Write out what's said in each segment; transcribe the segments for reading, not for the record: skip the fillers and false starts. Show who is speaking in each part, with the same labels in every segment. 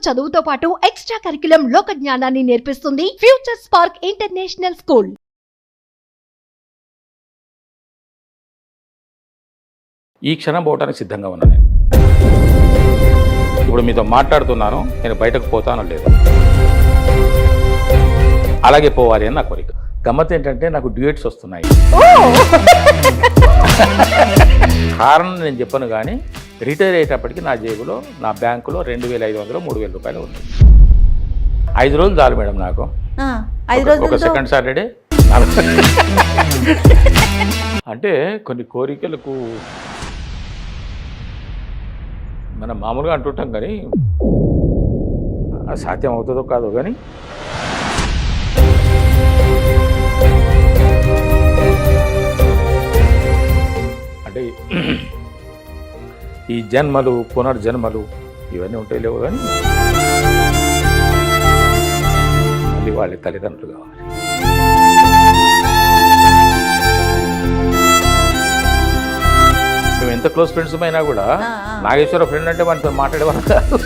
Speaker 1: చదువుతో పాటు extra curriculum లోక జ్ఞానాన్ని నేర్పిస్తుంది ఫ్యూచర్ స్పార్క్ ఇంటర్నేషనల్ స్కూల్.
Speaker 2: ఈ క్షణం పోవడానికి సిద్ధంగా ఉన్నాను. ఇప్పుడు మీతో మాట్లాడుతున్నాను, నేను బయటకు పోతానో లేదు, అలాగే పోవాలి అని నా కోరిక. గమ్మత్ ఏంటంటే నాకు డ్యూయట్స్ వస్తున్నాయి. కారణం నేను చెప్పను, కానీ రిటైర్ అయ్యేటప్పటికి నా జేబులో నా బ్యాంకులో 2,500 3,000 రూపాయలు ఉన్నాయి. 5 రోజులు చాలు మేడం నాకు. ఒక సెకండ్ సాటర్డే అంటే కొన్ని కోరికలకు మనం మామూలుగా అంటుంటాం, కానీ సాధ్యం అవుతుందో కాదో కానీ అంటే ఈ జన్మలు పునర్జన్మలు ఇవన్నీ ఉంటాయి లేవు, కానీ మళ్ళీ వాళ్ళ తల్లిదండ్రులు కావాలి. మేము ఎంత క్లోజ్ ఫ్రెండ్స్ అయినా కూడా నాగేశ్వర ఫ్రెండ్ అంటే మనతో మాట్లాడేవాళ్ళు కాదు.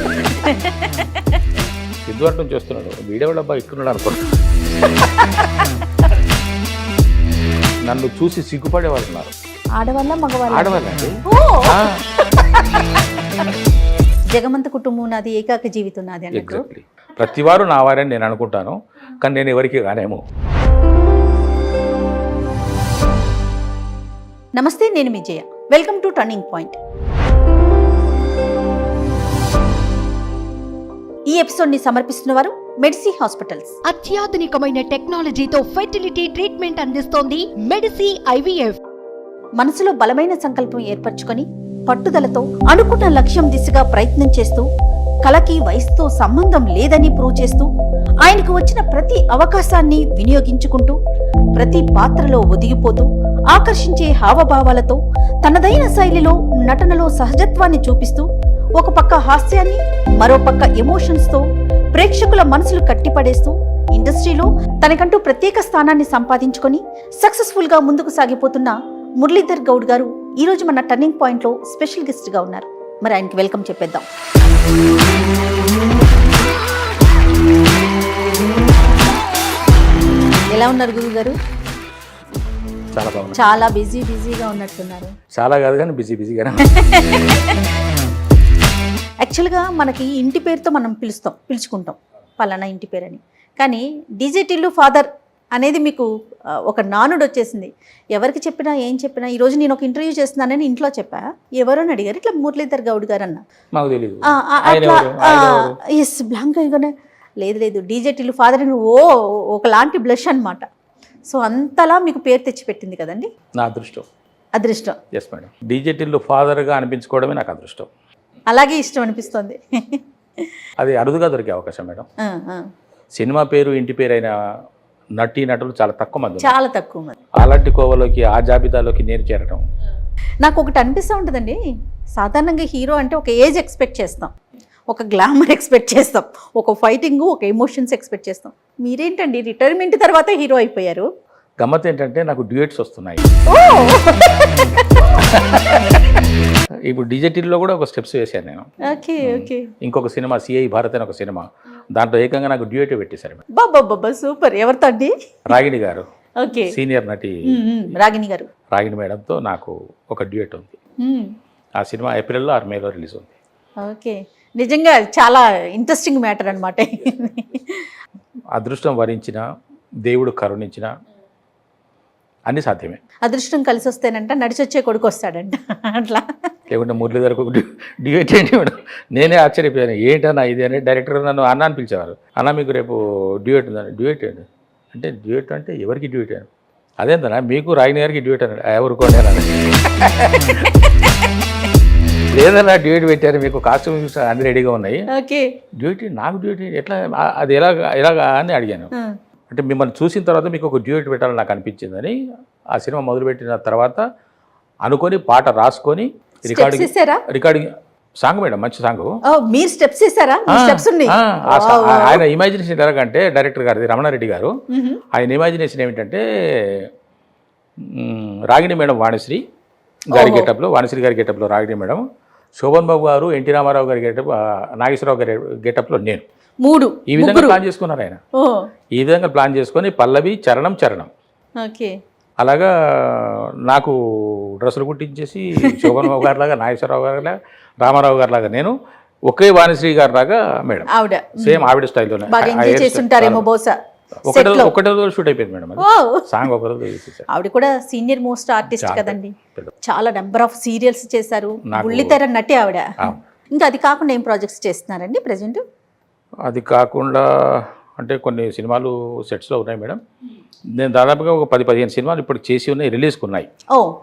Speaker 2: సిద్ధు అంటూ చేస్తున్నాడు, వీడేవాళ్ళ అబ్బా ఇక్కున్నాడు అనుకున్నాడు. నన్ను చూసి సిగ్గుపడేవాళ్ళు ఉన్నారు. ఆడవాళ్ళండి.
Speaker 3: జగమంత కుటుంబం నాది, ఏకాకి జీవితం నాది అన్నట్టు.
Speaker 2: ప్రతి వారు నా వారని నేను అనుకుంటాను, కానీ నేను ఎవరికి కానేమో.
Speaker 3: నమస్తే, నేను Vijaya. Welcome to turning point. ఈ ఎపిసోడ్ ని సమర్పిస్తున్న వారు మెడిసి హాస్పిటల్స్.
Speaker 1: అత్యాధునికమైన టెక్నాలజీతో ఫెర్టిలిటీ ట్రీట్మెంట్ అందిస్తోంది మెడిసి IVF.
Speaker 3: మనసులో బలమైన సంకల్పం ఏర్పరచుకొని పట్టుదలతో అనుకున్న లక్ష్యం దిశగా ప్రయత్నం చేస్తూ కళకి వయసుతో సంబంధం లేదని ప్రూవ్ చేస్తూ ఆయనకు వచ్చిన ప్రతి అవకాశాన్ని వినియోగించుకుంటూ ప్రతి పాత్రలో ఒదిగిపోతూ ఆకర్షించే హావభావాలతో తనదైన శైలిలో నటనలో సహజత్వాన్ని చూపిస్తూ ఒక పక్క హాస్యాన్ని మరో పక్క ఎమోషన్స్ తో ప్రేక్షకుల మనసులు కట్టిపడేస్తూ ఇండస్ట్రీలో తనకంటూ ప్రత్యేక స్థానాన్ని సంపాదించుకొని సక్సెస్ఫుల్ గా ముందుకు సాగిపోతున్న మురళీధర్ గౌడ్ గారు ఈ రోజు మన టర్నింగ్ పాయింట్ లో స్పెషల్ గెస్ట్ గా ఉన్నారు. మరి ఆయనకి వెల్కమ్ చెప్పేద్దాం. ఎలా ఉన్నారు గురువు గారు?
Speaker 2: చాలా బాగుంది.
Speaker 3: చాలా బిజీగా ఉన్నట్టున్నారు.
Speaker 2: చాలా కాదు కానీ బిజీగానే.
Speaker 3: యాక్చువల్గా మనకి ఇంటి పేరుతో మనం పిలుచుకుంటాం పలానా ఇంటి పేరు అని, కానీ డీజే టిల్లు ఫాదర్ అనేది మీకు ఒక నానుడు వచ్చేసింది. ఎవరికి చెప్పినా ఏం చెప్పినా, ఈరోజు నేను ఒక ఇంటర్వ్యూ చేస్తున్నానని ఇంట్లో చెప్పా, ఎవరో అని అడిగారు, ఇట్లా మురళీధర్ గౌడ్ గారు అన్న. అట్లా ఎస్ బ్లాంక్గానే లేదు డీజే టిల్లు ఫాదర్ అని ఒకలాంటి బ్లష్ అనమాట. సో అంతలా మీకు పేరు తెచ్చిపెట్టింది కదండి.
Speaker 2: నా అదృష్టం. ఎస్ మేడం, డీజే టిల్లు ఫాదర్గా అనిపించుకోవడమే నాకు అదృష్టం.
Speaker 3: అలాగే ఇష్టం అనిపిస్తుంది.
Speaker 2: అది అరుదుగా దొరికే అవకాశం మేడం. సినిమా పేరు ఇంటి పేరు అయిన నటులు చాలా తక్కువ మంది. అలాంటి కోవలోకి, ఆ జాబితాలోకి నేను చేరటం
Speaker 3: నాకు ఒకటి అనిపిస్తూ ఉంటుందండి. సాధారణంగా హీరో అంటే ఒక ఏజ్ ఎక్స్పెక్ట్ చేస్తాం, ఒక గ్లామర్ ఎక్స్పెక్ట్ చేస్తాం, ఒక ఫైటింగ్, ఒక ఎమోషన్స్ ఎక్స్పెక్ట్ చేస్తాం. మీరేంటండి రిటైర్మెంట్ తర్వాత హీరో అయిపోయారు?
Speaker 2: గమ్మత్ ఏంటంటే నాకు డ్యూయట్స్ వస్తున్నాయి. ఇప్పుడు డిజిటల్లో కూడా ఒక స్టెప్స్ వేసాను నేను. ఇంకొక సినిమా సిఐ భారత్ అని ఒక సినిమా, దాంట్లో ఏకంగా నాకు డ్యూయట్ పెట్టేశారు.
Speaker 3: బాబా సూపర్. ఎవరితో అండి?
Speaker 2: రాగిణి గారు, సీనియర్ నటి రాగిణి మేడంతో నాకు ఒక డ్యూయట్ ఉంది. ఆ సినిమా ఏప్రిల్లో ఆర్ మేలో రిలీజ్ ఉంది.
Speaker 3: ఓకే, నిజంగా చాలా ఇంట్రెస్టింగ్ మ్యాటర్ అనమాట.
Speaker 2: అదృష్టం వరించిన, దేవుడు కరుణించిన అన్ని సాధ్యమే.
Speaker 3: అదృష్టం కలిసి వస్తేనంట నడిచొచ్చే కొడుకు వస్తాడంట. అట్లా
Speaker 2: లేకుంటే మురళీధర్ డ్యూయట్ ఏంటి మేడం? నేనే ఆశ్చర్యపోయాను, ఏంటన్నా ఇది అని. డైరెక్టర్ నన్ను అన్న అని పిలిచేవారు. అన్న మీకు రేపు డ్యూయట్ ఉందని. డ్యూయట్ ఏంటి అంటే, డ్యూయట్ అంటే ఎవరికి డ్యూయట్ అని? అదేంటన్నా మీకు రాగిణి గారికి డ్యూయట్ అని. ఎవరుకోండి లేదన్నా డ్యూయట్ పెట్టారు, మీకు కాస్ట్యూమ్స్ అన్ని రెడీగా ఉన్నాయి, డ్యూయట్ నాకు డ్యూయట్ ఎట్లా, అది ఎలాగా అని అడిగాను. అంటే మిమ్మల్ని చూసిన తర్వాత మీకు ఒక డ్యూయట్ పెట్టాలని నాకు అనిపించిందని ఆ సినిమా మొదలుపెట్టిన తర్వాత అనుకొని పాట రాసుకొని రికార్డింగ్ సాంగ్ మేడం, మంచి సాంగ్.
Speaker 3: మీరు స్టెప్స్ ఇస్తారా?
Speaker 2: ఆయన ఇమాజినేషన్ ఎలాగంటే, డైరెక్టర్ గారిది రమణారెడ్డి గారు, ఆయన ఇమాజినేషన్ ఏమిటంటే రాగిణి మేడం వాణిశ్రీ గారి గెటప్లో రాగిణి మేడం శోభన్ బాబు గారు, ఎన్టీ రామారావు గారి గెటప్, నాగేశ్వరరావు గారి గెటప్లో నేను.
Speaker 3: 3
Speaker 2: ఈ విధంగా ప్లాన్ చేసుకున్నారు ఆయన. ఈ విధంగా ప్లాన్ చేసుకొని పల్లవి చరణం చరణం
Speaker 3: ఓకే
Speaker 2: అలాగా నాకు డ్రెస్సులు కుట్టించేసి శోభన్ బాబు గారి లాగా, నాగేశ్వరరావు గారి లాగా, రామారావు గారి లాగా నేను, ఒకే వాణిశ్రీ గారి లాగా మేడం,
Speaker 3: ఆవిడ
Speaker 2: సేమ్ ఆవిడ స్టైల్లోనే.
Speaker 3: బాగా ఎంజాయ్ చేస్తుంటారేమో బహుశా.
Speaker 2: ఒకటే రోజు షూట్ అయిపోయింది మేడం, సాంగ్ ఒక రోజు చేసేసారు.
Speaker 3: ఆవిడ కూడా సీనియర్ మోస్ట్ ఆర్టిస్ట్ కదండి, చాలా నెంబర్ ఆఫ్ సీరియల్స్ చేశారు, బుల్లితెర నటి ఆవిడ. ఇంకా అది కాకుండా ఏం ప్రాజెక్ట్స్ చేస్తున్నారండి ప్రెజెంట్?
Speaker 2: అది కాకుండా అంటే కొన్ని సినిమాలు సెట్స్లో ఉన్నాయి మేడం. నేను దాదాపుగా ఒక 10-15 సినిమాలు ఇప్పుడు చేసి ఉన్నాయి, రిలీజ్కి ఉన్నాయి.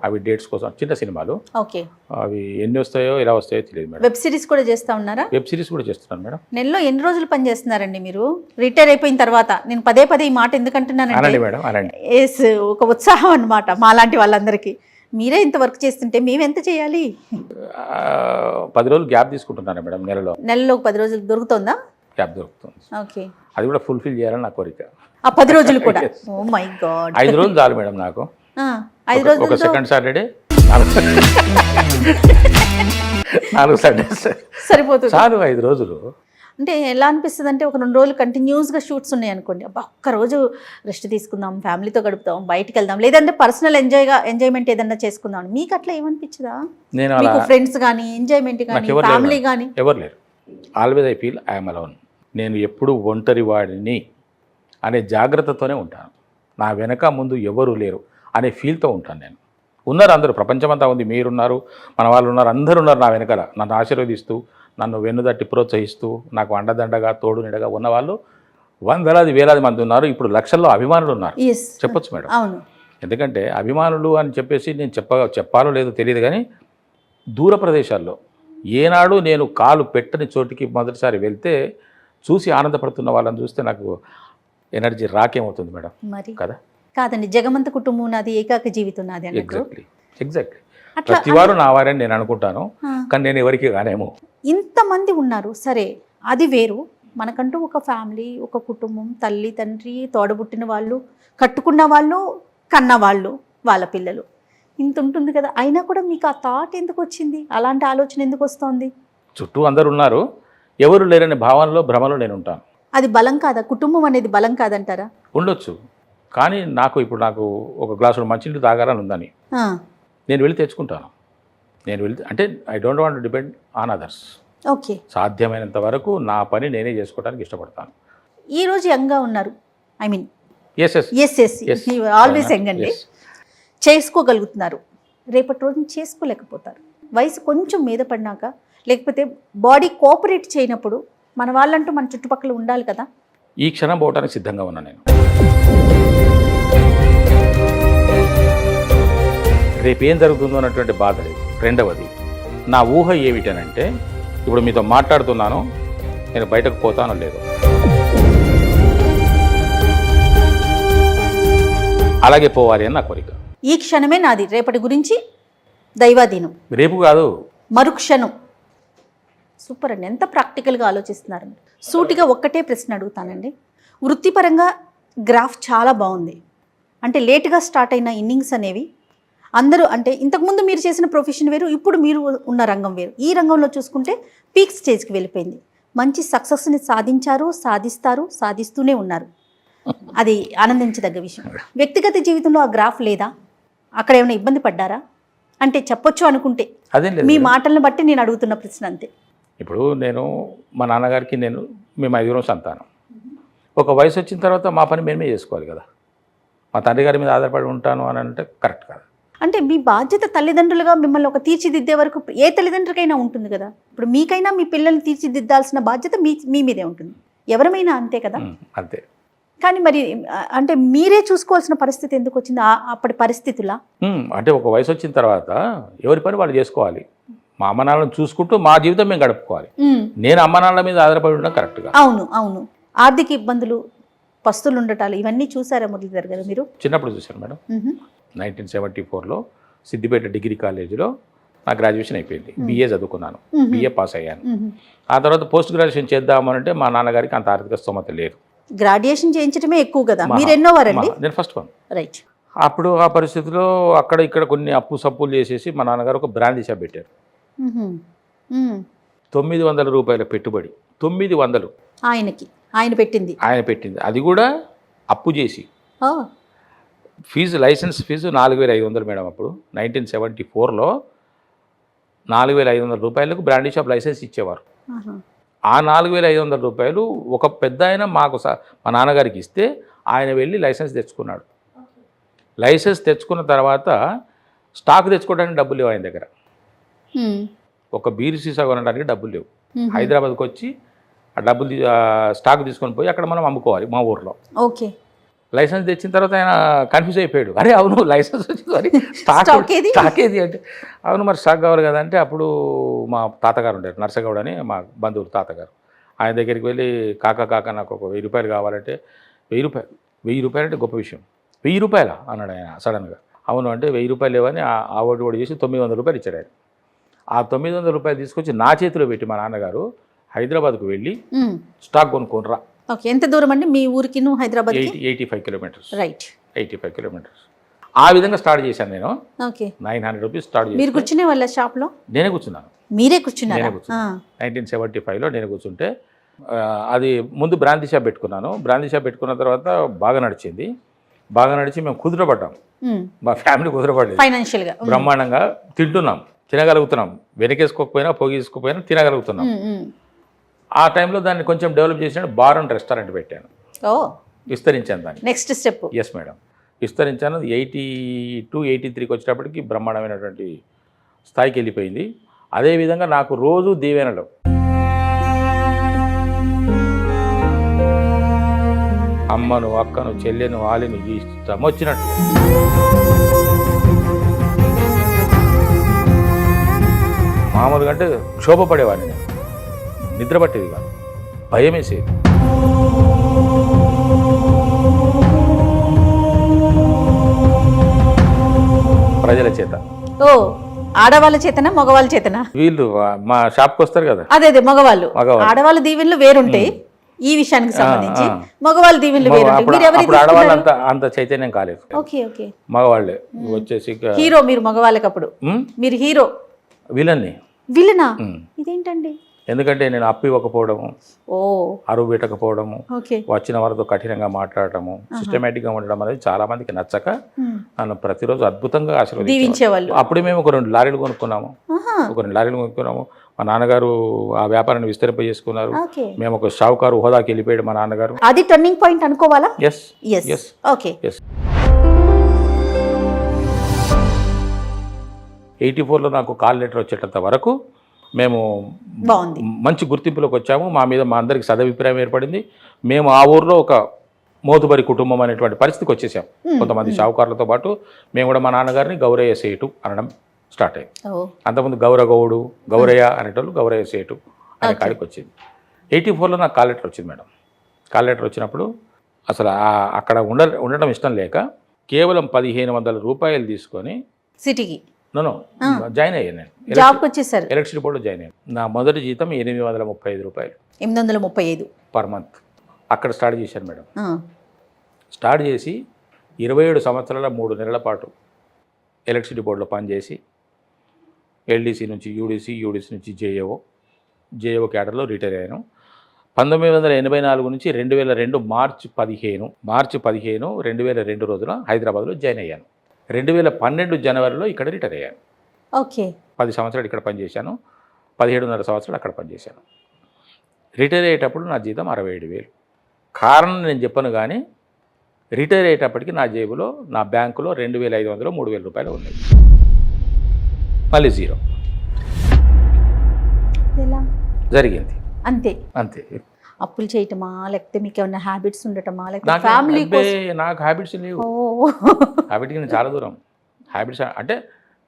Speaker 2: అవి డేట్స్ కోసం చిన్న సినిమాలు.
Speaker 3: ఓకే,
Speaker 2: అవి ఎన్ని వస్తాయో ఎలా వస్తాయో తెలియదు మేడం.
Speaker 3: వెబ్ సిరీస్ కూడా చేస్తా ఉన్నారా?
Speaker 2: వెబ్ సిరీస్ కూడా చేస్తున్నాను మేడం.
Speaker 3: నెలలో ఎన్ని రోజులు పని చేస్తున్నారండి మీరు రిటైర్ అయిపోయిన తర్వాత? నేను పదే ఈ మాట ఎందుకంటున్నానంటే
Speaker 2: మేడం అనండి,
Speaker 3: ఒక ఉత్సాహం అన్నమాట మాలాంటి వాళ్ళందరికీ. మీరే ఇంత వర్క్ చేస్తుంటే మేము ఎంత చేయాలి?
Speaker 2: 10 రోజులు గ్యాప్ తీసుకుంటున్నాను మేడం. నెలలో
Speaker 3: 10 రోజులు దొరుకుతుందా?
Speaker 2: గ్యాప్ దొరుకుతుంది.
Speaker 3: ఓకే, అది
Speaker 2: కూడా ఫుల్ఫిల్ చేయాలని నా కోరిక.
Speaker 3: ఆ 10 రోజులు కూడా? ఓ మై గాడ్,
Speaker 2: 5 రోజులు చాలు మేడం నాకు.
Speaker 3: 5 రోజులు,
Speaker 2: ఒక సెకండ్ సాటర్డే, 4 సాటర్డేస్
Speaker 3: సరిపోతుంది
Speaker 2: చాలు. 5 రోజులు
Speaker 3: అంటే ఎలా అనిపిస్తుంది అంటే, ఒక 2 రోజులు కంటిన్యూస్గా షూట్స్ ఉన్నాయి అనుకోండి, అబ్బా ఒక్కరోజు రెస్ట్ తీసుకుందాం, ఫ్యామిలీతో గడుపుతాం, బయటికి వెళ్దాం, లేదంటే పర్సనల్ ఎంజాయ్మెంట్ ఏదన్నా చేసుకుందాం. మీకు అట్లా ఏమనిపించదా? మీకు ఫ్రెండ్స్ కానీ, ఎంజాయ్మెంట్ కానీ, ఫ్యామిలీ కానీ
Speaker 2: ఎవరు లేరు. Always I feel I'm alone. నేను ఎప్పుడు ఒంటరి వాడిని అనే జాగ్రత్తతోనే ఉంటాను. నా వెనక ముందు ఎవరు లేరు అనే ఫీల్తో ఉంటాను నేను. ఉన్నారు అందరూ, ప్రపంచమంతా ఉంది, మీరున్నారు, మన వాళ్ళు ఉన్నారు, అందరూ ఉన్నారు నా వెనకాల, నన్ను ఆశీర్వదిస్తూ, నన్ను వెన్నుదట్టి ప్రోత్సహిస్తూ, నాకు అండదండగా తోడు నీడగా ఉన్నవాళ్ళు వందలాది వేలాది మంది ఉన్నారు. ఇప్పుడు లక్షల్లో అభిమానులు ఉన్నారు చెప్పొచ్చు మేడం. ఎందుకంటే అభిమానులు అని చెప్పేసి నేను చెప్పాలో లేదో తెలియదు, కానీ దూర ప్రదేశాల్లో ఏనాడు నేను కాలు పెట్టని చోటికి మొదటిసారి వెళ్తే చూసి ఆనందపడుతున్న వాళ్ళని చూస్తే నాకు ఎనర్జీ రాకేమవుతుంది మేడం.
Speaker 3: మరి
Speaker 2: కదా
Speaker 3: కాదండి, జగమంత కుటుంబం నాది, ఏకాక జీవితం నాది.
Speaker 2: ఎగ్జాక్ట్లీ ప్రతివారు నా వారని నేను అనుకుంటాను, కానీ నేను ఎవరికి కానేమో.
Speaker 3: ఇంతమంది ఉన్నారు సరే, అది వేరు. మనకంటూ ఒక ఫ్యామిలీ, ఒక కుటుంబం, తల్లి తండ్రి, తోడబుట్టిన వాళ్ళు, కట్టుకున్న వాళ్ళు, కన్న వాళ్ళు, వాళ్ళ పిల్లలు, ఇంత ఉంటుంది కదా. అయినా కూడా మీకు ఆ థాట్ ఎందుకు వచ్చింది? అలాంటి ఆలోచన ఎందుకు వస్తుంది?
Speaker 2: చుట్టూ అందరు ఉన్నారు, ఎవరు లేరనే భావనలో, భ్రమలో నేను ఉంటాను.
Speaker 3: అది బలం కాదా? కుటుంబం అనేది బలం కాదంటారా?
Speaker 2: ఉండొచ్చు, కానీ నాకు ఒక గ్లాసు మంచినీళ్ళు తాగాలని ఉందని నేను వెళ్ళి తెచ్చుకుంటాను. నేను వెళ్ళి అంటే I don't want to depend on others.
Speaker 3: Okay,
Speaker 2: సాధ్యమైనంత వరకు నా పని నేనే చేసుకోవడానికి ఇష్టపడతాను.
Speaker 3: ఈ రోజు యంగ్గా ఉన్నారు, ఐ మీన్ ఆల్వేస్ యంగ్ అండి, చేసుకోగలుగుతున్నారు. రేపటి రోజున చేసుకోలేకపోతారు. వయసు కొంచెం మీద పడినాక, లేకపోతే బాడీ కోఆపరేట్ చేయనప్పుడు మన వాళ్ళంటూ మన చుట్టుపక్కల ఉండాలి కదా.
Speaker 2: ఈ క్షణం పోవడానికి సిద్ధంగా ఉన్నా నేను. రేపేం జరుగుతుందో అన్నటువంటి బాధ లేదు. రెండవది, నా ఊహ ఏమిటనంటే, ఇప్పుడు మీతో మాట్లాడుతున్నాను, నేను బయటకు పోతానో లేదు, అలాగే పోవాలి అని నా కోరిక.
Speaker 3: ఈ క్షణమే నాది, రేపటి గురించి దైవాధీనం.
Speaker 2: రేపు కాదు,
Speaker 3: మరుక్షణం. సూపర్ అండి, ఎంత ప్రాక్టికల్గా ఆలోచిస్తున్నారండి. సూటిగా ఒక్కటే ప్రశ్న అడుగుతానండి. వృత్తిపరంగా గ్రాఫ్ చాలా బాగుంది. అంటే లేటుగా స్టార్ట్ అయిన ఇన్నింగ్స్ అనేవి అందరూ, అంటే ఇంతకుముందు మీరు చేసిన ప్రొఫెషన్ వేరు, ఇప్పుడు మీరు ఉన్న రంగం వేరు. ఈ రంగంలో చూసుకుంటే పీక్ స్టేజ్కి వెళ్ళిపోయింది. మంచి సక్సెస్ని సాధించారు, సాధిస్తూనే ఉన్నారు. అది ఆనందించదగ్గ విషయం. వ్యక్తిగత జీవితంలో ఆ గ్రాఫ్ లేదా? అక్కడ ఏమైనా ఇబ్బంది పడ్డారా? అంటే చెప్పొచ్చు అనుకుంటే, మీ మాటలను బట్టి నేను అడుగుతున్న ప్రశ్న అంతే.
Speaker 2: ఇప్పుడు మా నాన్నగారికి మేము 5 సంతానం. ఒక వయసు వచ్చిన తర్వాత మా పని మేమే చేసుకోవాలి కదా. మా తండ్రి గారి మీద ఆధారపడి ఉంటాను అని అంటే కరెక్ట్ కాదు.
Speaker 3: అంటే మీ బాధ్యత తల్లిదండ్రులుగా మిమ్మల్ని ఒక తీర్చిదిద్దే వరకు ఏ తల్లిదండ్రులకైనా ఉంటుంది కదా. ఇప్పుడు మీకైనా మీ పిల్లల్ని తీర్చిదిద్దాల్సిన బాధ్యత మీ మీదే ఉంటుంది, ఎవరమైనా అంతే కదా.
Speaker 2: అంతే.
Speaker 3: కానీ మరి అంటే మీరే చూసుకోవాల్సిన పరిస్థితి ఎందుకు వచ్చింది అప్పటి పరిస్థితులా?
Speaker 2: అంటే ఒక వయసు వచ్చిన తర్వాత ఎవరి పని వాళ్ళు చేసుకోవాలి. మా అమ్మ నాన్నలను చూసుకుంటూ మా జీవితం మేము గడుపుకోవాలి. నేను అమ్మ నాన్నల మీద ఆధారపడి ఉండడం కరెక్ట్గా.
Speaker 3: అవును. ఆర్థిక ఇబ్బందులు, పస్తులు ఉండటాలు, ఇవన్నీ చూసారా మురళీధర్ గారు మీరు?
Speaker 2: చిన్నప్పుడు చూశాను మేడం. 1974లో సిద్దిపేట డిగ్రీ కాలేజీలో నా గ్రాడ్యుయేషన్ అయిపోయింది. BA చదువుకున్నాను, BA పాస్ అయ్యాను. ఆ తర్వాత పోస్ట్ గ్రాడ్యుయేషన్ చేద్దామనంటే మా నాన్నగారికి అంత ఆర్థిక స్తోమత లేదు.
Speaker 3: గ్రాడ్యుయేషన్ చేయించడమే ఎక్కువ కదా, మీరు ఎన్నో వారండి?
Speaker 2: నేను ఫస్ట్ వన్.
Speaker 3: రైట్.
Speaker 2: అప్పుడు ఆ పరిస్థితిలో అక్కడ ఇక్కడ కొన్ని అప్పు సప్పులు చేసేసి మా నాన్నగారు ఒక బ్రాందీ షాప్ పెట్టారు. 900 రూపాయల పెట్టుబడి, 900
Speaker 3: ఆయన పెట్టింది.
Speaker 2: అది కూడా అప్పు చేసి. License fee 4500 madam. అప్పుడు 1974లో 4500 రూపాయలకు బ్రాండీ షాప్ లైసెన్స్ ఇచ్చేవారు. ఆ 4500 రూపాయలు ఒక పెద్ద ఆయన మాకు మా నాన్నగారికి ఇస్తే ఆయన వెళ్ళి లైసెన్స్ తెచ్చుకున్నాడు. లైసెన్స్ తెచ్చుకున్న తర్వాత స్టాక్ తెచ్చుకోవడానికి డబ్బులు లేవు ఆయన దగ్గర. ఒక బీరు సీసా కొనడానికి డబ్బులు లేవు. హైదరాబాద్కి వచ్చి ఆ డబ్బులు స్టాక్ తీసుకొని పోయి అక్కడ మనం అమ్ముకోవాలి మా ఊర్లో.
Speaker 3: ఓకే.
Speaker 2: లైసెన్స్ తెచ్చిన తర్వాత ఆయన కన్ఫ్యూజ్ అయిపోయాడు. అరే అవును లైసెన్స్ వచ్చింది, మరి స్టాక్ ఏది అంటే, అవును మరి స్టాక్ కావాలి కదా అంటే, అప్పుడు మా తాతగారు ఉండేది నర్సగౌడ్ అని, మా బంధువులు తాతగారు. ఆయన దగ్గరికి వెళ్ళి కాక నాకు ఒక 1000 రూపాయలు కావాలంటే, 1000 రూపాయలు అంటే గొప్ప విషయం. 1000 రూపాయలా అన్నాడు ఆయన సడన్గా. అవును అంటే 1000 రూపాయలు లేవని ఆ ఓటు చేసి 900 రూపాయలు ఇచ్చాడు ఆయన. ఆ 900 రూపాయలు తీసుకొచ్చి నా చేతిలో పెట్టి మా నాన్నగారు హైదరాబాద్కు వెళ్ళి స్టాక్ కొనుక్కోనరా.
Speaker 3: ఓకే. ఎంత దూరం అండి మీ ఊరికి హైదరాబాద్?
Speaker 2: 85 కిలోమీటర్స్.
Speaker 3: రైట్.
Speaker 2: 85 కిలోమీటర్స్. ఆ విధంగా స్టార్ట్ చేశాను నేను.
Speaker 3: ఓకే.
Speaker 2: 900 రూపీస్ స్టార్ట్ చేసి.
Speaker 3: మీరు కూర్చునే వాళ్ళ షాప్లో?
Speaker 2: నేనే కూర్చున్నాను.
Speaker 3: మీరే కూర్చున్నారా?
Speaker 2: 1975లో నేను కూర్చుంటే, అది ముందు బ్రాంతి షాప్ పెట్టుకున్నాను. బ్రాంతి షాప్ పెట్టుకున్న తర్వాత బాగా నడిచింది. బాగా నడిచి మేము కుదురపడ్డాం. మా ఫ్యామిలీ కుదురపడలేదు.
Speaker 3: ఫైనాన్షియల్గా
Speaker 2: బ్రహ్మాండంగా తింటున్నాం, తినగలుగుతున్నాం. వెనకేసుకోకపోయినా పోగేసుకోకపోయినా తినగలుగుతున్నాం. ఆ టైంలో దాన్ని కొంచెం డెవలప్ చేసిన బార్ అండ్ రెస్టారెంట్ పెట్టాను. విస్తరించాను దాన్ని.
Speaker 3: Next step.
Speaker 2: ఎస్ మేడం, విస్తరించాను. 82, 83కి వచ్చేటప్పటికి బ్రహ్మాండమైనటువంటి స్థాయికి వెళ్ళిపోయింది. అదేవిధంగా నాకు రోజు దీవెనలు. అమ్మను, అక్కను, చెల్లెను, వాలిని ఇష్టం వచ్చినట్టు. మామూలుగా అంటే క్షోభపడేవాడిని నేను. నిద్ర పట్టేది కాదు, భయం వేసేది. ప్రజల చేత.
Speaker 3: ఆడవాళ్ళ చేతనా మగవాళ్ళ చేతనా?
Speaker 2: వీళ్ళు మా షాప్కి వస్తారు కదా.
Speaker 3: అదే మగవాళ్ళు. ఆడవాళ్ళ దీవెనలు వేరుంటాయి ఈ విషయానికి సంబంధించి, మగవాళ్ళ దీవెనలు
Speaker 2: వేరుంటాయి. ఆడవాళ్ళు అంత చైతన్యం కాలేదు.
Speaker 3: Okay okay.
Speaker 2: మగవాళ్ళే వచ్చేసి
Speaker 3: హీరో. మీరు మగవాళ్ళకి అప్పుడు మీరు హీరో. విలనా? ఇదేంటండి?
Speaker 2: ఎందుకంటే నేను అప్పు ఇవ్వకపోవడము, అరువు పెట్టకపోవడము, వచ్చిన వారితో కఠినంగా మాట్లాడటము, సిస్టమేటిక్గా ఉండడం అనేది చాలా మందికి నచ్చక నన్ను ప్రతిరోజు అద్భుతంగా ఆశీర్వదించేవాళ్ళు. అప్పుడే మేము ఒక 2 లారీలు కొనుక్కున్నాము. మా నాన్నగారు ఆ వ్యాపారాన్ని విస్తరింపజేసుకున్నారు. మేము ఒక షావుకారు హోదాకి వెళ్ళిపోయాడు మా నాన్నగారు.
Speaker 3: అది టర్నింగ్ పాయింట్ అనుకోవాలా?
Speaker 2: ఎస్.
Speaker 3: ఓకే.
Speaker 2: 84లో నాకు కాల్ లెటర్ వచ్చేటంత వరకు మేము మంచి గుర్తింపులోకి వచ్చాము. మా మీద మా అందరికి సదభిప్రాయం ఏర్పడింది. మేము ఆ ఊర్లో ఒక మోతుబరి కుటుంబం అనేటువంటి పరిస్థితికి వచ్చేసాం. కొంతమంది షావుకారులతో పాటు మేము కూడా మా నాన్నగారిని గౌరయ్య సేటు అనడం స్టార్ట్ అయ్యింది. అంతకుముందు గౌరగౌడు, గౌరయ్య అనేటోళ్ళు గౌరయ్య సేటు అనే కాడికి వచ్చింది. 84లో నాకు కాల్ లెటర్ వచ్చింది మేడం. కాల్ లెటర్ వచ్చినప్పుడు అసలు అక్కడ ఉండడం ఇష్టం లేక కేవలం 1500 రూపాయలు తీసుకొని
Speaker 3: సిటీకి
Speaker 2: జాయిన్ అయ్యాను. నేను
Speaker 3: జాబ్కి వచ్చేసారు.
Speaker 2: ఎలక్ట్రిసిటీ బోర్డులో జాయిన్ అయ్యాను. నా మొదటి జీతం 835 రూపాయలు.
Speaker 3: 835
Speaker 2: పర్ మంత్. అక్కడ స్టార్ట్ చేశాను మేడం. స్టార్ట్ చేసి 27 సంవత్సరాల 3 నెలల పాటు ఎలక్ట్రిసిటీ బోర్డులో పనిచేసి ఎల్డీసీ నుంచి యూడీసీ నుంచి జేఏఓ క్యాడర్లో రిటైర్ అయ్యాను. 1984 నుంచి 2002 మార్చి 15 2002 రోజున హైదరాబాద్లో జాయిన్ అయ్యాను. 2012 జనవరిలో ఇక్కడ రిటైర్ అయ్యాను.
Speaker 3: ఓకే.
Speaker 2: 10 సంవత్సరాలు ఇక్కడ పనిచేశాను. 17.5 సంవత్సరాలు అక్కడ పనిచేశాను. రిటైర్ అయ్యేటప్పుడు నా జీతం 67,000. కారణం నేను చెప్పను కానీ రిటైర్ అయ్యేటప్పటికి నా జేబులో, నా బ్యాంకులో 2,500, 3,000 రూపాయలు ఉన్నాయి. మళ్ళీ జీరో. జరిగింది అంతే.
Speaker 3: అప్పులు చేయటమా, లేకపోతే మీకు ఏమైనా హ్యాబిట్స్ ఉండటమా, లేకపోతే ఫ్యామిలీ?
Speaker 2: నాకు హ్యాబిట్స్ లేవు. హ్యాబిట్కి నేను చాలా దూరం. హ్యాబిట్స్ అంటే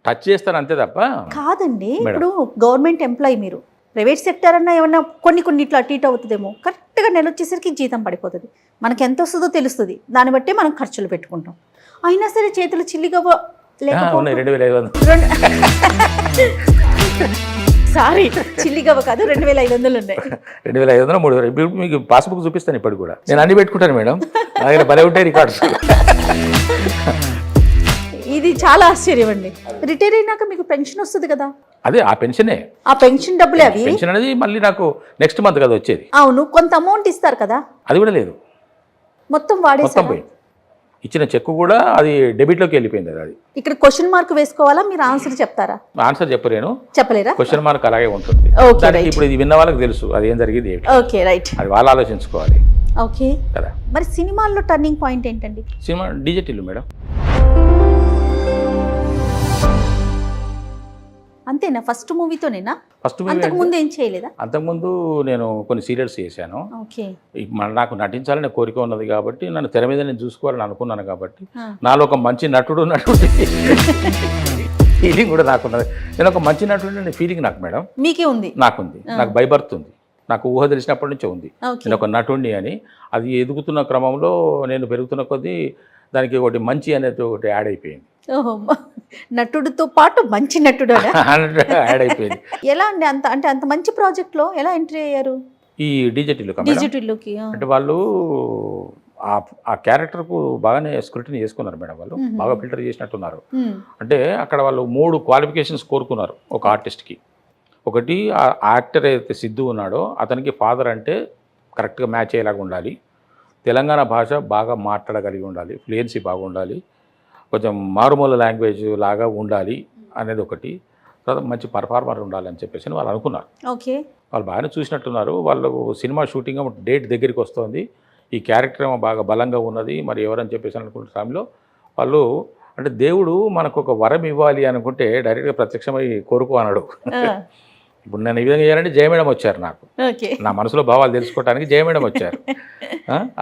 Speaker 2: టచ్ చేస్తాను అంతే తప్ప.
Speaker 3: కాదండి, ఇప్పుడు గవర్నమెంట్ ఎంప్లాయీ, మీరు ప్రైవేట్ సెక్టర్ అన్నా ఏమన్నా కొన్ని ఇట్లా అటు ఇటు అవుతుందేమో. కరెక్ట్గా నెల వచ్చేసరికి జీతం పడిపోతుంది. మనకి ఎంత వస్తుందో తెలుస్తుంది. దాన్ని బట్టి మనం ఖర్చులు పెట్టుకుంటాం. అయినా సరే చేతులు చిల్లిగా
Speaker 2: ఉన్నాయి. 2,500.
Speaker 3: సారీ, చిల్లిగవ్వ కాదు, 2,500 ఉన్నాయి.
Speaker 2: 2,500, 3,000. ఇప్పుడు మీకు పాస్బుక్ చూపిస్తాను. ఇప్పుడు కూడా నేను అన్ని పెట్టుకుంటాను మేడం. నా దగ్గర భలే ఉంటాయి రికార్డ్స్.
Speaker 3: ఇది చాలా ఆశ్చర్యం అండి. రిటైర్ అయినాక మీకు పెన్షన్ వస్తుంది కదా?
Speaker 2: అదే ఆ పెన్షనే,
Speaker 3: ఆ పెన్షన్ డబ్బులే అవి.
Speaker 2: పెన్షన్ అనేది మళ్ళీ నాకు నెక్స్ట్ మంత్ కదా వచ్చేది.
Speaker 3: అవును, కొంత అమౌంట్ ఇస్తారు కదా,
Speaker 2: అది కూడా లేదు,
Speaker 3: మొత్తం
Speaker 2: మొత్తం
Speaker 3: వాడేసారా?
Speaker 2: పోయింది. ఇచ్చిన చెక్ కూడా అది డెబిట్లోకి వెళ్ళిపోయింది. అది
Speaker 3: ఇక్కడ క్వశ్చన్ మార్క్ వేసుకోవాలా, మీరు ఆన్సర్ చెప్తారా?
Speaker 2: ఆన్సర్ చెప్పలేను,
Speaker 3: చెప్పలేరా?
Speaker 2: క్వశ్చన్ మార్క్ అలాగే ఉంటుంది.
Speaker 3: Okay,
Speaker 2: దానికి
Speaker 3: right.
Speaker 2: ఇప్పుడు ఇది విన్న వాళ్ళకి తెలుసు అది ఏం జరిగింది ఏమిటి,
Speaker 3: ఓకే, రైట్.
Speaker 2: అది వాళ్ళు ఆలోచించుకోవాలి
Speaker 3: ఓకే,
Speaker 2: కదా.
Speaker 3: మరి సినిమాల్లో టర్నింగ్ పాయింట్ ఏంటండి?
Speaker 2: Cinema digital madam.
Speaker 3: అంతేనా? ఫస్ట్ మూవీతోనేనా?
Speaker 2: ఫస్ట్ మూవీ
Speaker 3: అంతకు ముందు ఏం చేయలేదా?
Speaker 2: అంతకుముందు నేను కొన్ని సీరియల్స్ చేశాను.
Speaker 3: ఓకే.
Speaker 2: నాకు నటించాలనే కోరిక ఉన్నది కాబట్టి నన్ను తెర మీద నేను చూసుకోవాలని అనుకున్నాను కాబట్టి నాలో ఒక మంచి నటుడు ఫీలింగ్ కూడా నాకున్నది. నేను ఒక మంచి నటుడు అనే ఫీలింగ్ నాకు మేడం
Speaker 3: మీకే ఉంది?
Speaker 2: నాకుంది, నాకు బైబర్త్ ఉంది, నాకు ఊహ తెలిసినప్పటి నుంచే ఉంది నేను ఒక నటుడిని అని. అది ఎదుగుతున్న క్రమంలో నేను పెరుగుతున్న కొద్దీ దానికి ఒకటి మంచి అనేది ఒకటి యాడ్ అయిపోయింది.
Speaker 3: ఓహో, నటుడితో పాటు మంచి నటుడు
Speaker 2: యాడ్ అయిపోయింది.
Speaker 3: ఎలా అండి అంత మంచి ప్రాజెక్ట్ లో ఎలా ఎంట్రీ అయ్యారు
Speaker 2: ఈ డిజిటల్లోకి? అంటే వాళ్ళు ఆ క్యారెక్టర్కు బాగానే స్క్రూటినీ చేసుకున్నారు మేడం, వాళ్ళు బాగా ఫిల్టర్ చేసినట్టున్నారు. అంటే అక్కడ వాళ్ళు 3 క్వాలిఫికేషన్స్ కోరుకున్నారు ఒక ఆర్టిస్ట్కి. ఒకటి ఆ యాక్టర్ అయితే సిద్ధు ఉన్నాడో అతనికి ఫాదర్ అంటే కరెక్ట్గా మ్యాచ్ అయ్యేలాగా ఉండాలి, తెలంగాణ భాష బాగా మాట్లాడగలిగి ఉండాలి, ఫ్లూయెన్సీ బాగుండాలి, కొంచెం మారుమూల లాంగ్వేజ్ లాగా ఉండాలి అనేది ఒకటి, తర్వాత మంచి పర్ఫార్మర్ ఉండాలి అని చెప్పేసి వాళ్ళు అనుకున్నారు.
Speaker 3: ఓకే.
Speaker 2: వాళ్ళు బాగానే చూసినట్టున్నారు. వాళ్ళు సినిమా షూటింగ్ డేట్ దగ్గరికి వస్తుంది, ఈ క్యారెక్టర్ ఏమో బాగా బలంగా ఉన్నది, మరి ఎవరని చెప్పేసి అనుకున్న టైంలో వాళ్ళు అంటే దేవుడు మనకు ఒక వరం ఇవ్వాలి అనుకుంటే డైరెక్ట్గా ప్రత్యక్షమై కోరుకో అన్నాడు. ఇప్పుడు నేను ఈ విధంగా చేయాలంటే జయమేడం వచ్చారు నాకు, నా మనసులో భావాలు తెలుసుకోవడానికి జయమేడం వచ్చారు.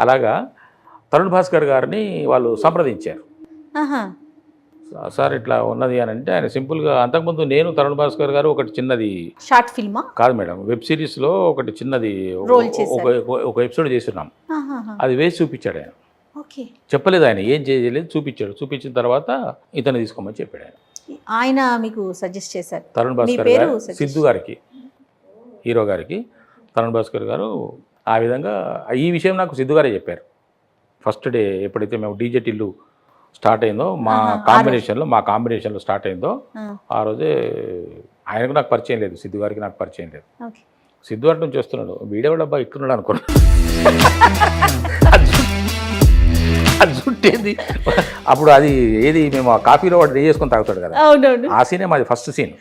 Speaker 2: అలాగా తరుణ్ భాస్కర్ గారిని వాళ్ళు సంప్రదించారు. సార్ ఇట్లా ఉన్నది అని అంటే ఆయన సింపుల్గా, అంతకుముందు నేను తరుణ్ భాస్కర్ గారు ఒకటి చిన్నది
Speaker 3: షార్ట్ ఫిల్మా
Speaker 2: కాదు మేడం, వెబ్ సిరీస్లో ఒకటి చిన్నది ఒక ఎపిసోడ్ చేస్తున్నాం, అది వేసి చూపించాడు ఆయన. చెప్పలేదు ఆయన, ఏం చేయలేదు, చూపించాడు. చూపించిన తర్వాత ఇతను తీసుకోమని చెప్పాడు ఆయన.
Speaker 3: ఆయన మీకు సజెస్ట్ చేశారు?
Speaker 2: తరుణ్ భాస్కర్ గారు సిద్ధు గారికి, హీరో గారికి తరుణ్ భాస్కర్ గారు ఆ విధంగా ఈ విషయం నాకు సిద్ధు గారే చెప్పారు. ఫస్ట్ డే ఎప్పుడైతే మేము డీజే టిల్లు స్టార్ట్ అయిందో మా కాంబినేషన్లో స్టార్ట్ అయిందో ఆ రోజే ఆయనకు నాకు పరిచయం లేదు, సిద్ధు గారికి నాకు పరిచయం లేదు. సిద్ధు గారి నుంచి వస్తున్నాడు, వీడియో డబ్బా ఇట్టున్నాడు అనుకున్నాడు. అది చుట్టేది అప్పుడు అది ఏది మేము ఆ కాఫీలో వాడు డే చేసుకొని తాగుతాడు కదా, ఆ సీనే మాది ఫస్ట్ సీన్.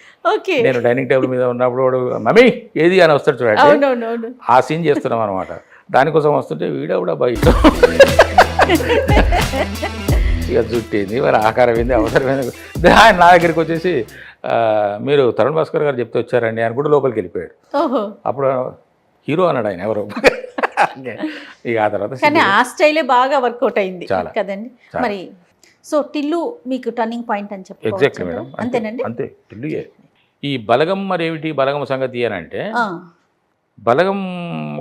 Speaker 2: నేను డైనింగ్ టేబుల్ మీద ఉన్నప్పుడు వాడు మమ్మీ ఏది అని వస్తాడు చూడండి, ఆ సీన్ చేస్తున్నాం అనమాట. దానికోసం వస్తుంటే వీడియో కూడా బయట ఇక చుట్టేది, మరి ఆకారం ఏంది, అవసరమైంది. ఆయన నా దగ్గరికి వచ్చేసి మీరు తరుణ్ భాస్కర్ గారు చెప్తే వచ్చారండి అని కూడా లోపలికి వెళ్ళిపోయాడు. అప్పుడు హీరో అన్నాడు ఆయన ఎవరో. ఇక ఆ తర్వాత
Speaker 3: ఆ స్టైలే బాగా వర్కౌట్ అయింది కదండి. మరి సో టిల్లు మీకు టర్నింగ్ పాయింట్ అని చెప్పి
Speaker 2: ఎగ్జాక్ట్లీ మేడం, అంతేనండి, అంతే. టిల్లుయే ఈ బలగం మరి ఏమిటి బలగం సంగతి అని అంటే, బలగం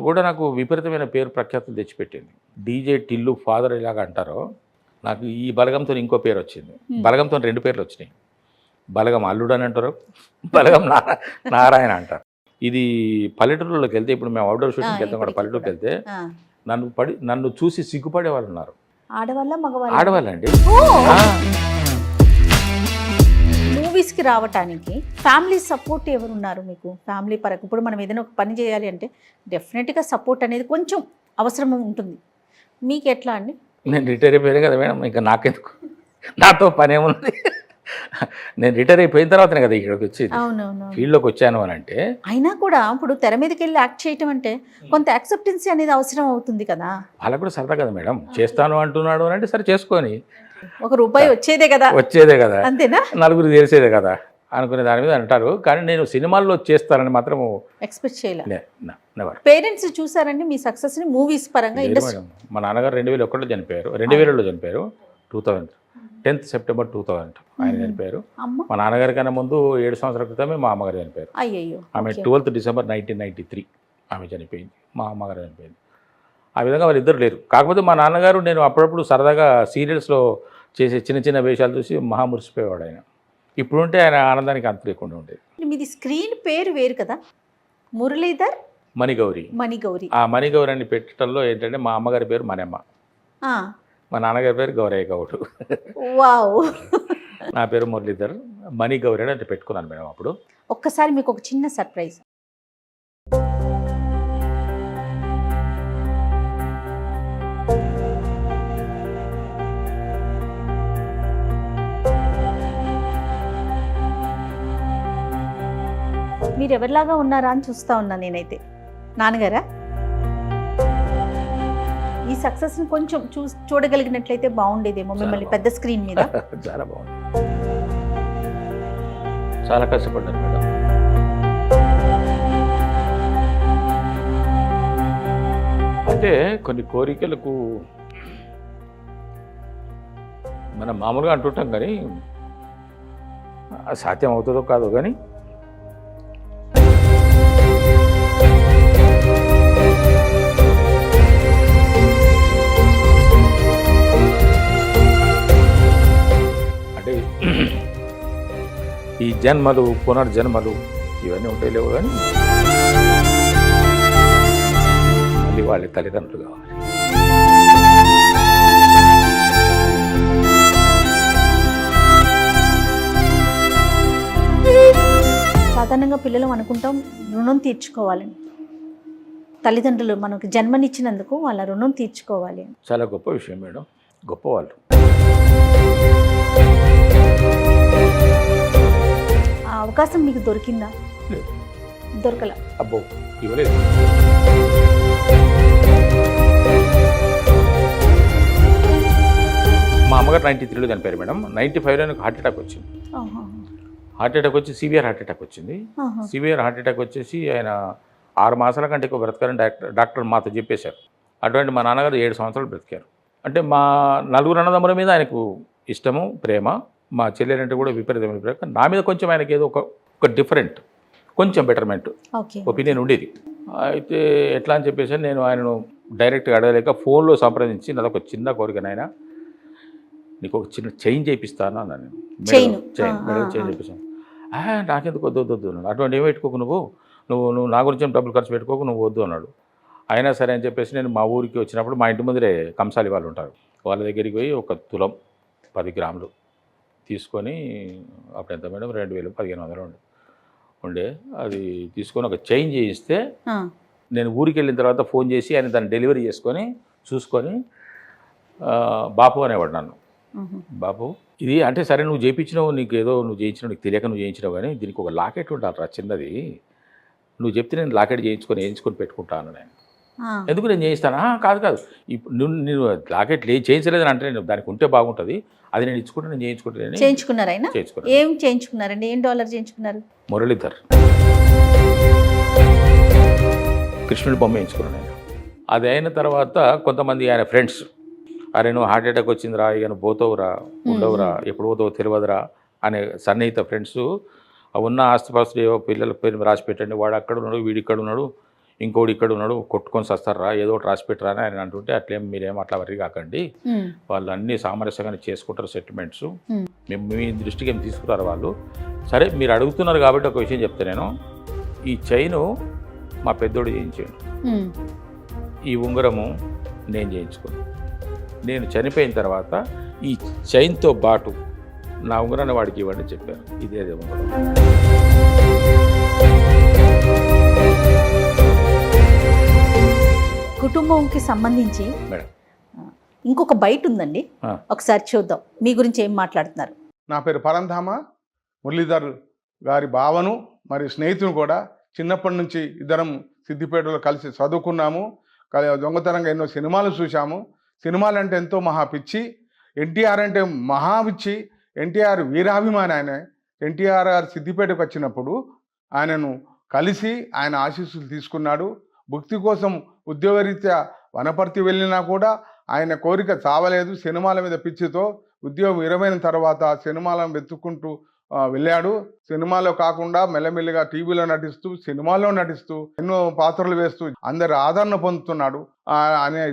Speaker 2: కూడా నాకు విపరీతమైన పేరు ప్రఖ్యాతులు తెచ్చిపెట్టింది. డీజే టిల్లు ఫాదర్ ఇలాగ అంటారో నాకు ఈ బలగంతో ఇంకో పేరు వచ్చింది. బలగంతో 2 పేర్లు వచ్చినాయి, బలగం అల్లుడు అని అంటారు, బలగం నారాయణ అంటారు. ఇది పల్లెటూరులోకి వెళ్తే, ఇప్పుడు మేము అవుట్డోర్ షూటింగ్కి వెళ్తాం కూడా, పల్లెటూరుకి వెళ్తే నన్ను చూసి సిగ్గుపడే వాళ్ళు ఉన్నారు. ఆడవాళ్ళండి.
Speaker 3: మూవీస్కి రావటానికి ఫ్యామిలీ సపోర్ట్ ఎవరు ఉన్నారు మీకు? ఫ్యామిలీ పరంగా ఇప్పుడు మనం ఏదైనా ఒక పని చేయాలి అంటే డెఫినెట్గా సపోర్ట్ అనేది కొంచెం అవసరం ఉంటుంది. మీకు ఎట్లా అండి?
Speaker 2: నేను రిటైర్ అయిపోయాను కదా మేడం, ఇంకా నాకెందుకు, నాతో పని ఏముంది. నేను రిటైర్ అయిపోయిన తర్వాతనే కదా ఇక్కడికి వచ్చేది, ఫీల్డ్లోకి వచ్చాను అని అంటే.
Speaker 3: అయినా కూడా ఇప్పుడు తెర మీదకి వెళ్ళి యాక్ట్ చేయటం అంటే కొంత యాక్సెప్టెన్సీ అనేది అవసరం అవుతుంది కదా.
Speaker 2: వాళ్ళకు కూడా సరదా కదా మేడం, చేస్తాను అంటున్నాడు అని అంటే సరే చేసుకొని,
Speaker 3: ₹1 వచ్చేదే కదా, అంతేనా,
Speaker 2: నలుగురు తెలిసేదే కదా అనుకునే దాని మీద అంటారు. కానీ నేను సినిమాల్లో చేస్తానని మాత్రం ఎక్స్పెక్ట్ చేయలేదు.
Speaker 3: పేరెంట్స్ చూసారండి మీ సక్సెస్ ని మూవీస్ పరంగా?
Speaker 2: మా నాన్నగారు 2001లో చనిపోయారు, 2000లో చనిపోయారు, 10th September 2000 ఆయన చనిపోయారు. మా నాన్నగారి కన్నా ముందు 7 సంవత్సరాల క్రితమే మా అమ్మగారు చనిపోయారు. ఆమె 12th December 1993 ఆమె చనిపోయింది, మా అమ్మగారు చనిపోయింది. ఆ విధంగా వాళ్ళిద్దరు లేరు. కాకపోతే మా నాన్నగారు నేను అప్పుడప్పుడు సరదాగా సీరియల్స్లో చేసే చిన్న చిన్న వేషాలు చూసి మహా మురిసిపోయేవాడు ఆయన. ఇప్పుడుంటే ఆయన ఆనందానికి అంత లేకుండా ఉండేది.
Speaker 3: మీది స్క్రీన్ పేరు వేరు కదా, మురళీధర్
Speaker 2: మణిగౌరి. ఆ మణిగౌరి అని పెట్టడంలో ఏంటంటే మా అమ్మగారి పేరు మనమ్మ, మా నాన్నగారి పేరు గౌరయ్య గౌడు. నా పేరు మురళీధర్, మణిగౌరి అని అంటే పెట్టుకున్నాను మేడం. అప్పుడు
Speaker 3: ఒక్కసారి మీకు ఒక చిన్న సర్ప్రైజ్. మీరు ఎవరిలాగా ఉన్నారా అని చూస్తా ఉన్నా నేనైతే. నాన్నగారా, ఈ సక్సెస్ ని కొంచెం చూడగలిగినట్లయితే బాగుండేదేమో మిమ్మల్ని పెద్ద స్క్రీన్ మీద.
Speaker 2: చాలా బాగుంది, చాలా కష్టపడ్డాను మేడం. అంటే కొన్ని కోరికలకు మనం మామూలుగా అంటుంటాం కానీ సాధ్యం అవుతుందో కాదో కానీ అంటే ఈ జన్మలు పునర్జన్మలు ఇవన్నీ ఉంటాయి లేవు కానీ మళ్ళీ వాళ్ళ తల్లిదండ్రులు కావాలి.
Speaker 3: సాధారణంగా పిల్లలు అనుకుంటాం రుణం తీర్చుకోవాలని. తల్లిదండ్రులు మనకు జన్మనిచ్చినందుకు వాళ్ళ రుణం తీర్చుకోవాలి.
Speaker 2: చాలా గొప్ప విషయం మేడం, గొప్పవాళ్ళు.
Speaker 3: ఆ అవకాశం మీకు దొరికిందా?
Speaker 2: లేదు,
Speaker 3: దొరకల.
Speaker 2: అబ్బో ఇవ్వలేదు. మా అమ్మగారు 93లో చనిపోయారు మేడం. 95లో నాకు హార్ట్ అటాక్ వచ్చింది. హార్ట్ అటాక్ వచ్చి సివియర్ హార్ట్ అటాక్ వచ్చింది. సివియర్ హార్ట్ అటాక్ వచ్చేసి ఆయన 6 మాసాల కంటే ఎక్కువ బ్రతకారని డాక్టర్ మాతో చెప్పేశారు. అటువంటి మా నాన్నగారు 7 సంవత్సరాలు బ్రతికారు. అంటే మా నలుగురు అన్నదమ్ముల మీద ఆయనకు ఇష్టము, ప్రేమ. మా చెల్లెలంటే కూడా విపరీతమైన ప్రేమ. నా మీద కొంచెం ఆయనకి ఏదో ఒక డిఫరెంట్, కొంచెం బెటర్మెంట్ ఒపీనియన్ ఉండేది. అయితే ఎట్లా అని చెప్పేసి నేను ఆయనను డైరెక్ట్గా అడగలేక ఫోన్లో సంప్రదించి నాదొక చిన్న కోరిక, నాయన నీకు ఒక చిన్న చైన్ చేయిస్తాను అన్నాను. చైన్ చేయించాను. నాకెందుకు వద్దు అన్నాడు. అటువంటి ఏమి పెట్టుకోకు, నువ్వు నా గురించి డబ్బులు ఖర్చు పెట్టుకోకు, నువ్వు వద్దు అన్నాడు. అయినా సరే అని చెప్పేసి నేను మా ఊరికి వచ్చినప్పుడు మా ఇంటి ముందరే కంసాలి వాళ్ళు ఉంటారు, వాళ్ళ దగ్గరికి పోయి 1 తులం 10 గ్రాములు తీసుకొని, అప్పుడు ఎంత మేడం 2,000-1,500 ఉండే, అది తీసుకొని ఒక చైన్ చేయిస్తే నేను ఊరికి వెళ్ళిన తర్వాత ఫోన్ చేసి ఆయన దాన్ని డెలివరీ చేసుకొని చూసుకొని బాపు అనేవాడు నన్ను. బాపు ఇది అంటే సరే నువ్వు చేయించినావు, నీకు ఏదో నువ్వు చేయించినావు, నీకు తెలియక నువ్వు చేయించినావు, కానీ దీనికి ఒక లాకెట్ ఉండాలిరా చిన్నది, నువ్వు చెప్తే నేను లాకెట్ వేయించుకొని పెట్టుకుంటాను. నేను ఎందుకు నేను చేయిస్తాను? కాదు ఇప్పుడు నేను లాకెట్ చేయించలేదని అంటే నేను దానికి ఉంటే బాగుంటుంది, అది నేను ఇచ్చుకుంటే నేను
Speaker 3: చేయించుకున్నారు. ఆయన ఏం చేయించుకున్నారండి? ఏం డాలర్ చేయించుకున్నారు?
Speaker 2: మురళీధర్ కృష్ణుడి బొమ్మ వేయించుకున్నాను నేను. అది అయిన తర్వాత కొంతమంది ఆయన ఫ్రెండ్స్, అరే నువ్వు హార్ట్ అటాక్ వచ్చిందిరా, ఇక నువ్వు పోతావురా, ఉండవురా, ఎప్పుడు పోతావు తెలియదురా అనే సన్నిహిత ఫ్రెండ్స్, ఉన్న ఆస్తిపాస్తులు ఏవో పిల్లల పేరు రాసి పెట్టండి, వాడు అక్కడ ఉన్నాడు, వీడు ఇక్కడ ఉన్నాడు, ఇంకోటి ఇక్కడ ఉన్నాడు, కొట్టుకొని సస్తారా, ఏదో ఒకటి రాసి పెట్టరా అని ఆయన అంటుంటే, అట్లేం మీరేం అట్లా వరి కాకండి, వాళ్ళు అన్నీ సామరస్యంగానే చేసుకుంటారు సెటిల్మెంట్స్, మేము మీ దృష్టికి ఏం తీసుకురారు వాళ్ళు. సరే మీరు అడుగుతున్నారు కాబట్టి ఒక విషయం చెప్తే, నేను ఈ చైను మా పెద్దోడు చేయించాడు, ఈ ఉంగరము నేను చేయించుకున్నాను. నేను చనిపోయిన తర్వాత ఈ చైన్తో బాటు నా ఉంగరాన్ని వాడికి ఇవ్వండి చెప్పారు. ఇదే ఉంగరం.
Speaker 3: కుటుంబంకి సంబంధించి ఇంకొక బయట ఉందండి, ఒకసారి చూద్దాం మీ గురించి ఏం మాట్లాడుతున్నారు.
Speaker 4: నా పేరు పరంధామ. మురళీధర్ గారి భావను మరి స్నేహితులు కూడా చిన్నప్పటి నుంచి ఇద్దరం సిద్దిపేటలో కలిసి చదువుకున్నాము. దొంగతనంగా ఎన్నో సినిమాలు చూసాము. సినిమాలు అంటే ఎంతో మహా పిచ్చి. ఎన్టీఆర్ అంటే మహా పిచ్చి. ఎన్టీఆర్ వీరాభిమాని. ఆయన ఎన్టీఆర్ గారు సిద్దిపేటకు వచ్చినప్పుడు ఆయనను కలిసి ఆయన ఆశీస్సులు తీసుకున్నాడు. భుక్తి కోసం ఉద్యోగరీత్యా వనపర్తి వెళ్ళినా కూడా ఆయన కోరిక చావలేదు. సినిమాల మీద పిచ్చితో ఉద్యోగం విరమైన తర్వాత సినిమాలను వెతుక్కుంటూ వెళ్ళాడు. సినిమాలో కాకుండా మెల్లమెల్లిగా టీవీలో నటిస్తూ, సినిమాల్లో నటిస్తూ, ఎన్నో పాత్రలు వేస్తూ అందరి ఆదరణ పొందుతున్నాడు.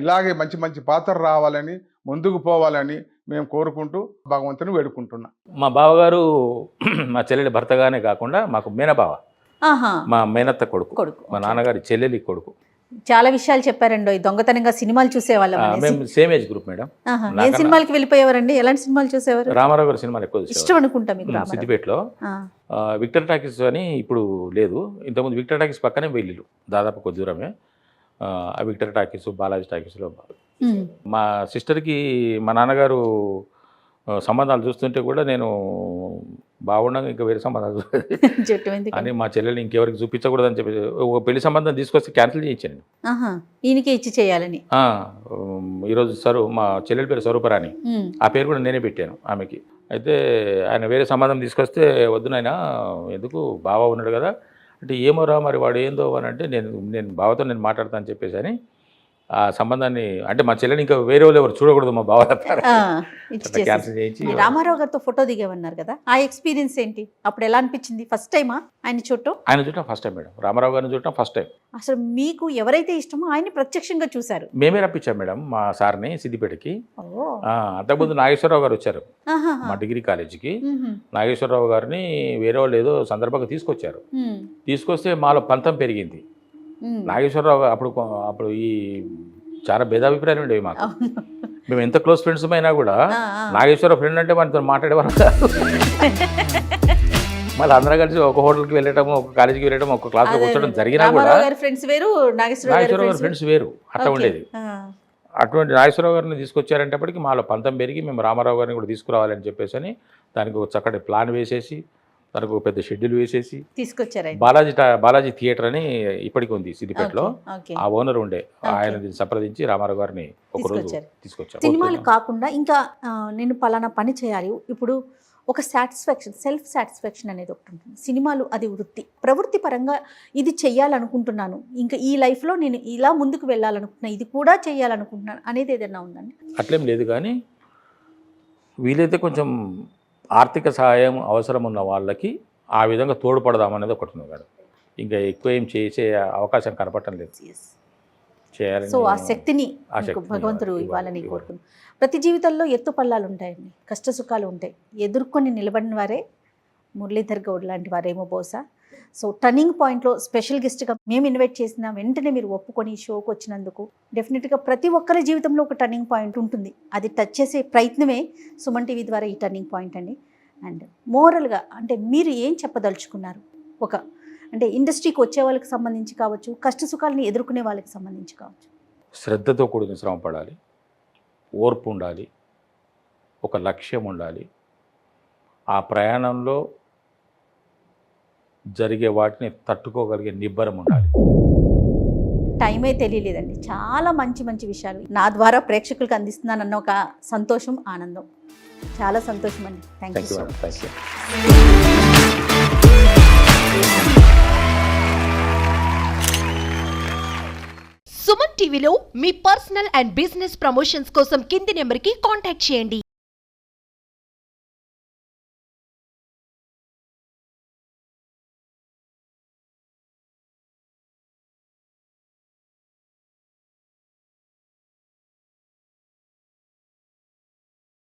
Speaker 4: ఇలాగే మంచి మంచి పాత్రలు రావాలని, ముందుకు పోవాలని మేము కోరుకుంటూ భగవంతుని వేడుకుంటున్నాం.
Speaker 2: మా బావగారు మా చెల్లెలి భర్తగానే కాకుండా మాకు మేనబావ, మా మేనత్త కొడుకు, మా నాన్నగారి చెల్లెలి కొడుకు.
Speaker 3: చాలా విషయాలు చెప్పారండి. ఈ దొంగతనంగా సినిమాలు చూసేవాళ్ళం అనేసి.
Speaker 2: మేము సేమ్ ఏజ్ గ్రూప్ మేడం.
Speaker 3: ఆహా. ఏ సినిమాలకి వెళ్ళిపోయేవారండి? ఎలాంటి సినిమాలు చూసేవారు?
Speaker 2: రామారావు గారి సినిమాలు ఎక్కువ చూసేవాళ్ళం.
Speaker 3: ఇష్టం అనుకుంటా మీకు రామారావు.
Speaker 2: సిద్దిపేటలో విక్టర్ టాకీస్ అని ఇప్పుడు లేదు, ఇంతకుముందు విక్టర్ టాకీస్ పక్కనే వెళ్ళిళ్ళు, దాదాపు కొద్ది దూరమే. ఆ విక్టర్ టాకీస్, బాలాజీ టాకీస్లో మా సిస్టర్కి మా నాన్నగారు సంబంధాలు చూస్తుంటే కూడా నేను బాగుండగా ఇంకా వేరే సంబంధాలు అని మా చెల్లెలు ఇంకెవరికి చూపించకూడదని చెప్పి ఒక పెళ్లి సంబంధం తీసుకొచ్చి క్యాన్సిల్ చేయించాను.
Speaker 3: ఈయనకే ఇచ్చి చేయాలని.
Speaker 2: ఈరోజు మా చెల్లెలి పేరు స్వరూపరాణి, ఆ పేరు కూడా నేనే పెట్టాను ఆమెకి. అయితే ఆయన వేరే సంబంధం తీసుకొస్తే వద్దు నాయన, ఎందుకు బావ ఉన్నాడు కదా అంటే, ఏమోరా మరి వాడు ఏందో అని అంటే, నేను బావతో నేను మాట్లాడతాను అని చెప్పేసి అని ఆ సంబంధాన్ని, అంటే మా చెల్లెని ఇంకా వేరే వాళ్ళు ఎవరు చూడకూడదు మా బావ క్యాన్సిల్ చేయించి.
Speaker 3: రామారావు గారితో ఫోటో దిగేవన్నారు కదా, ఆ ఎక్స్పీరియన్స్ ఏంటి? అప్పుడు ఎలా అనిపించింది? ఫస్ట్ టైమా ఆయన చూడటం?
Speaker 2: ఆయన చూడటం ఫస్ట్ టైం మేడం, రామారావు గారిని చూడటం ఫస్ట్ టైం.
Speaker 3: అసలు మీకు ఎవరైతే ఇష్టమో ఆయన్ని ప్రత్యక్షంగా చూశారు?
Speaker 2: మేమే రప్పించాం మేడం మా సార్ని సిద్దిపేటకి. అంతకుముందు నాగేశ్వరరావు గారు వచ్చారు మా డిగ్రీ కాలేజీకి. నాగేశ్వరరావు గారిని వేరే వాళ్ళు ఏదో సందర్భంగా తీసుకొచ్చారు. తీసుకొస్తే మాలో పంతం పెరిగింది. నాగేశ్వరరావు అప్పుడు ఈ చాలా భేదాభిప్రాయాలు ఉండేవి మాకు. మేము ఎంత క్లోజ్ ఫ్రెండ్స్ అయినా కూడా నాగేశ్వరరావు ఫ్రెండ్ అంటే మనతో మాట్లాడేవారు కాదు. మళ్ళీ అందరం కలిసి ఒక హోటల్కి వెళ్ళటం, ఒక కాలేజీకి వెళ్ళటం, ఒక క్లాస్లో కూర్చోవడం జరిగినా కూడా నాగేశ్వరరావు గారి ఫ్రెండ్స్ వేరు, అట్లా ఉండేది. అటువంటి నాగేశ్వరరావు గారిని తీసుకొచ్చారంటప్పటికి మాలో పంతం పెరిగి మేము రామారావు గారిని కూడా తీసుకురావాలని చెప్పేసి అని దానికి ఒక చక్కటి ప్లాన్ వేసేసి, తనకు పెద్ద షెడ్యూల్ వేసేసి
Speaker 3: తీసుకొచ్చారు.
Speaker 2: బాలాజీ థియేటర్ అని ఇప్పటికి ఉంది సిద్దిపేటలో. ఆ ఓనర్ ఉండే, ఆయన సంప్రదించి రామారావు గారిని ఒకరోజు తీసుకొచ్చారు.
Speaker 3: సినిమాలు కాకుండా ఇంకా నేను పలానా పని చేయాలి, ఇప్పుడు ఒక సాటిస్ఫాక్షన్, సెల్ఫ్ సాటిస్ఫాక్షన్ అనేది ఒకటి ఉంటుంది. సినిమాలు అది వృత్తి, ప్రవృత్తి పరంగా ఇది చెయ్యాలనుకుంటున్నాను, ఇంకా ఈ లైఫ్లో నేను ఇలా ముందుకు వెళ్ళాలనుకుంటున్నాను, ఇది కూడా చెయ్యాలనుకుంటున్నాను అనేది ఏదైనా ఉందండి?
Speaker 2: అట్లేం లేదు, కానీ వీలైతే కొంచెం ఆర్థిక సహాయం అవసరం ఉన్న వాళ్ళకి ఆ విధంగా తోడ్పడదామనేది ఒకటి ఉంది మేడం. ఇంకా ఎక్కువ ఏం చేసే అవకాశం కనపడటం లేదు. చేయాలని, సో
Speaker 3: ఆ శక్తిని భగవంతుడు ఇవ్వాలని కోరుకుంటున్నాను. ప్రతి జీవితంలో ఎత్తు పల్లాలు ఉంటాయండి, కష్ట సుఖాలు ఉంటాయి. ఎదుర్కొని నిలబడిన వారే మురళీధర్ గౌడ్ లాంటి వారేమో బహుశా. సో టర్నింగ్ పాయింట్లో స్పెషల్ గెస్ట్గా మేము ఇన్వైట్ చేసిన వెంటనే మీరు ఒప్పుకొని ఈ షోకి వచ్చినందుకు డెఫినెట్గా ప్రతి ఒక్కరి జీవితంలో ఒక టర్నింగ్ పాయింట్ ఉంటుంది. అది టచ్ చేసే ప్రయత్నమే సుమన్ టీవీ ద్వారా ఈ టర్నింగ్ పాయింట్ అండి. అండ్ మోరల్గా అంటే మీరు ఏం చెప్పదలుచుకున్నారు? అంటే ఇండస్ట్రీకి వచ్చే వాళ్ళకి సంబంధించి కావచ్చు, కష్ట సుఖాలని ఎదుర్కొనే వాళ్ళకి సంబంధించి కావచ్చు.
Speaker 2: శ్రద్ధతో కూడిన శ్రమ పడాలి, ఓర్పు ఉండాలి, ఒక లక్ష్యం ఉండాలి, ఆ ప్రయాణంలో జరిగే వాటిని తట్టుకోగలిగే నిబ్బరం ఉండాలి.
Speaker 3: టైమే తెలియలేదండి, చాలా మంచి మంచి విషయాలు నా ద్వారా ప్రేక్షకులకు అందిస్తున్నానన్న ఒక సంతోషం, ఆనందం, చాలా సంతోషం అండి. Thank you so much.
Speaker 1: Suman టీవీలో మీ పర్సనల్ అండ్ బిజినెస్ ప్రమోషన్స్ కోసం కింది నెంబర్కి కాంటాక్ట్ చేయండి.